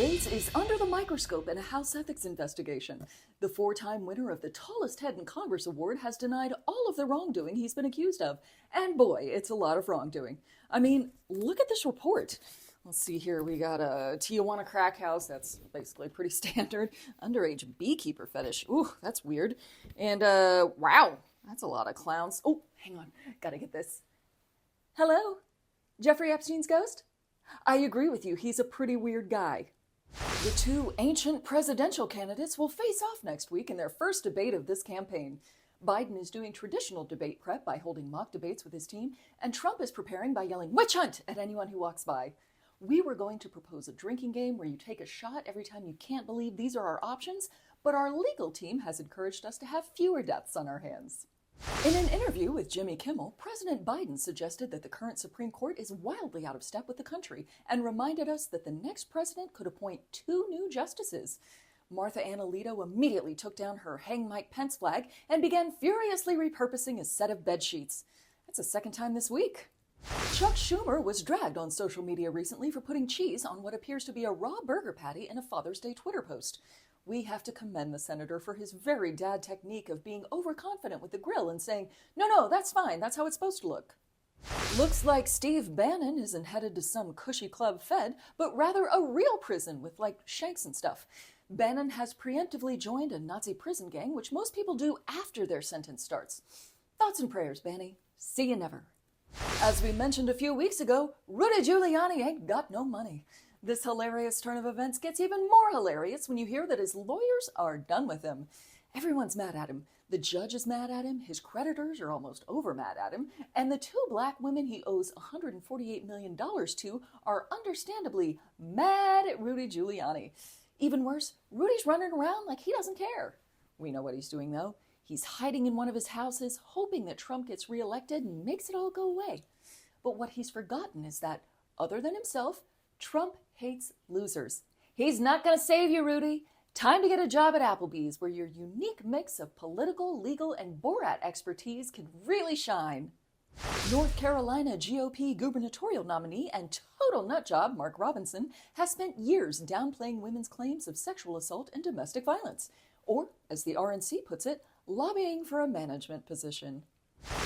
Gaetz is under the microscope in a House ethics investigation. The four-time winner of the Tallest Head in Congress award has denied all of the wrongdoing he's been accused of. And boy, it's a lot of wrongdoing. I mean, look at this report. Let's see here, we got a Tijuana crack house, that's basically pretty standard. Underage beekeeper fetish, ooh, that's weird. And, wow, that's a lot of clowns. Oh, hang on, gotta get this. Hello? Jeffrey Epstein's ghost? I agree with you, he's a pretty weird guy. The two ancient presidential candidates will face off next week in their first debate of this campaign. Biden is doing traditional debate prep by holding mock debates with his team, and Trump is preparing by yelling "witch hunt" at anyone who walks by. We were going to propose a drinking game where you take a shot every time you can't believe these are our options, but our legal team has encouraged us to have fewer deaths on our hands. In an interview with Jimmy Kimmel, President Biden suggested that the current Supreme Court is wildly out of step with the country and reminded us that the next president could appoint 2 new justices. Martha Ann Alito immediately took down her Hang Mike Pence flag and began furiously repurposing a set of bed sheets. That's the second time this week. Chuck Schumer was dragged on social media recently for putting cheese on what appears to be a raw burger patty in a Father's Day Twitter post. We have to commend the senator for his very dad technique of being overconfident with the grill and saying, no, that's fine, that's how it's supposed to look. Looks like Steve Bannon isn't headed to some cushy club fed, but rather a real prison with, like, shanks and stuff. Bannon has preemptively joined a Nazi prison gang, which most people do after their sentence starts. Thoughts and prayers, Banny. See you never. As we mentioned a few weeks ago, Rudy Giuliani ain't got no money. This hilarious turn of events gets even more hilarious when you hear that his lawyers are done with him. Everyone's mad at him. The judge is mad at him, his creditors are almost over mad at him, and the 2 black women he owes $148 million to are understandably mad at Rudy Giuliani. Even worse, Rudy's running around like he doesn't care. We know what he's doing, though. He's hiding in one of his houses, hoping that Trump gets reelected and makes it all go away. But what he's forgotten is that, other than himself, Trump hates losers. He's not going to save you, Rudy. Time to get a job at Applebee's, where your unique mix of political, legal, and Borat expertise can really shine. North Carolina GOP gubernatorial nominee and total nutjob Mark Robinson has spent years downplaying women's claims of sexual assault and domestic violence, or, as the RNC puts it, lobbying for a management position.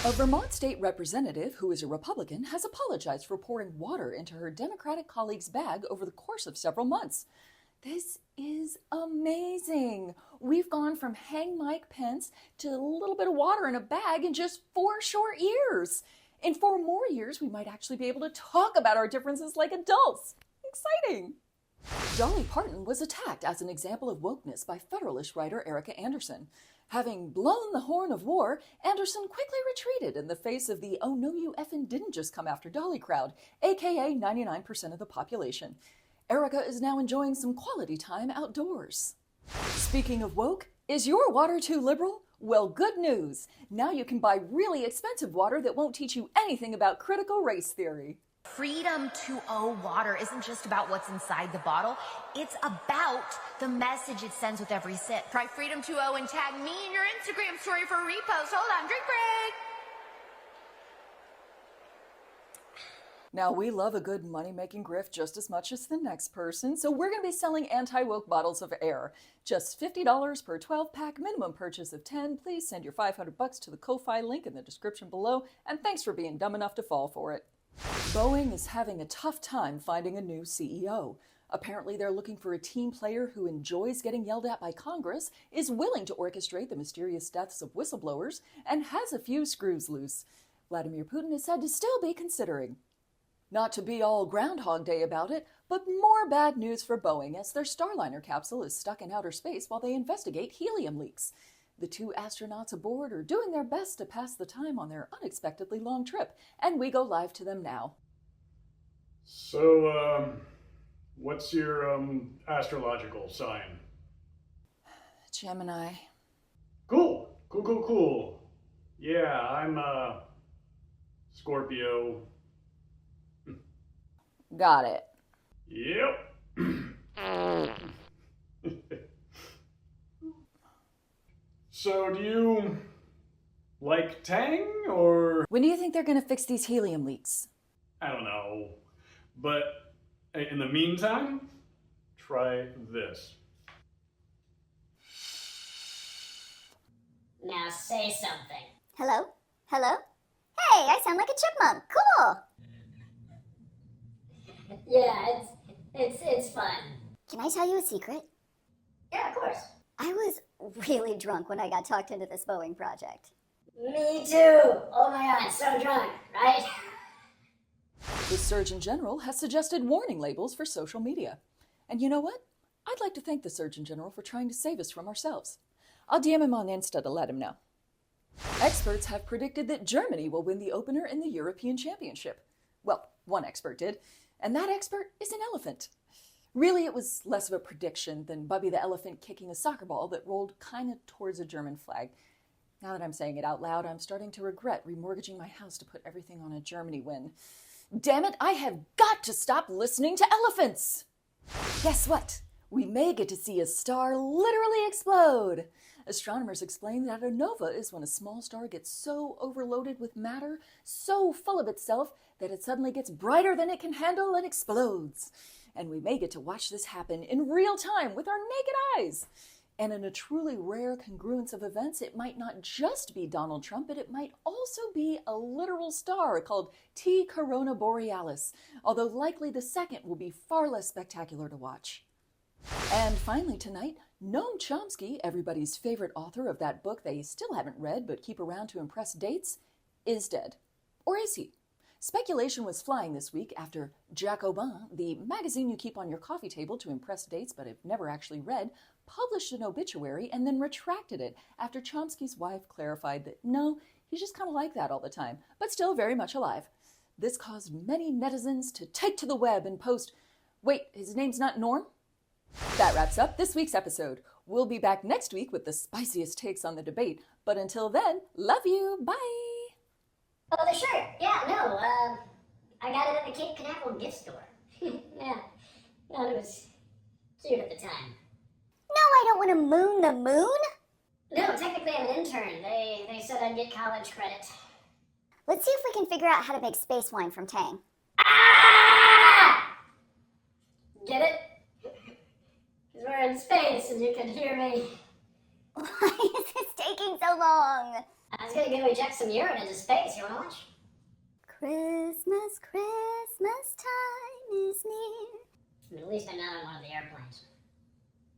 A Vermont state representative, who is a Republican, has apologized for pouring water into her Democratic colleague's bag over the course of several months. This is amazing. We've gone from Hang Mike Pence to a little bit of water in a bag in just 4 short years. In 4 more years, we might actually be able to talk about our differences like adults. Exciting. Dolly Parton was attacked as an example of wokeness by Federalist writer Erica Anderson. Having blown the horn of war, Anderson quickly retreated in the face of the "oh no you effing didn't just come after Dolly" crowd, aka 99% of the population. Erica is now enjoying some quality time outdoors. Speaking of woke, is your water too liberal? Well, good news! Now you can buy really expensive water that won't teach you anything about critical race theory. Freedom 2.0 water isn't just about what's inside the bottle, it's about the message it sends with every sip. Try Freedom 2.0 and tag me in your Instagram story for a repost. Hold on, drink break! Now, we love a good money-making grift just as much as the next person, so we're going to be selling anti-woke bottles of air. Just $50 per 12-pack, minimum purchase of 10. Please send your $500 to the Ko-Fi link in the description below, and thanks for being dumb enough to fall for it. Boeing is having a tough time finding a new CEO. Apparently, they're looking for a team player who enjoys getting yelled at by Congress, is willing to orchestrate the mysterious deaths of whistleblowers, and has a few screws loose. Vladimir Putin is said to still be considering. Not to be all Groundhog Day about it, but more bad news for Boeing as their Starliner capsule is stuck in outer space while they investigate helium leaks. The 2 astronauts aboard are doing their best to pass the time on their unexpectedly long trip, and we go live to them now. So, what's your, astrological sign? Gemini. Cool. Yeah, I'm, Scorpio. Got it. Yep. So, do you like Tang, or? When do you think they're going to fix these helium leaks? I don't know. But in the meantime, try this. Now say something. Hello? Hello? Hey, I sound like a chipmunk. Cool. Yeah, it's fun. Can I tell you a secret? Yeah, of course. I was really drunk when I got talked into this Boeing project. Me too. Oh my god, so drunk, right? The Surgeon General has suggested warning labels for social media. And you know what? I'd like to thank the Surgeon General for trying to save us from ourselves. I'll DM him on Insta to let him know. Experts have predicted that Germany will win the opener in the European Championship. Well, one expert did, and that expert is an elephant. Really, it was less of a prediction than Bubby the elephant kicking a soccer ball that rolled kind of towards a German flag. Now that I'm saying it out loud, I'm starting to regret remortgaging my house to put everything on a Germany win. Damn it, I have got to stop listening to elephants! Guess what? We may get to see a star literally explode. Astronomers explain that a nova is when a small star gets so overloaded with matter, so full of itself, that it suddenly gets brighter than it can handle and explodes. And we may get to watch this happen in real time with our naked eyes. And in a truly rare congruence of events, it might not just be Donald Trump, but it might also be a literal star called T Corona Borealis, although likely the second will be far less spectacular to watch. And finally tonight, Noam Chomsky, everybody's favorite author of that book they still haven't read but keep around to impress dates, is dead. Or is he? Speculation was flying this week after Jacobin, the magazine you keep on your coffee table to impress dates but have never actually read, published an obituary and then retracted it after Chomsky's wife clarified that no, he's just kind of like that all the time, but still very much alive. This caused many netizens to take to the web and post, "Wait, his name's not Norm?" That wraps up this week's episode. We'll be back next week with the spiciest takes on the debate, but until then, love you, bye! Oh, the shirt. Yeah, no, I got it at the Cape Canaveral gift store. Yeah, thought it was cute at the time. No, I don't want to moon the moon. No, technically I'm an intern. They said I'd get college credit. Let's see if we can figure out how to make space wine from Tang. Ah! Get it? Because we're in space and you can hear me. Why is this taking so long? I was gonna go eject some urine into space. You wanna watch? Christmas, Christmas time is near. At least I'm not on one of the airplanes.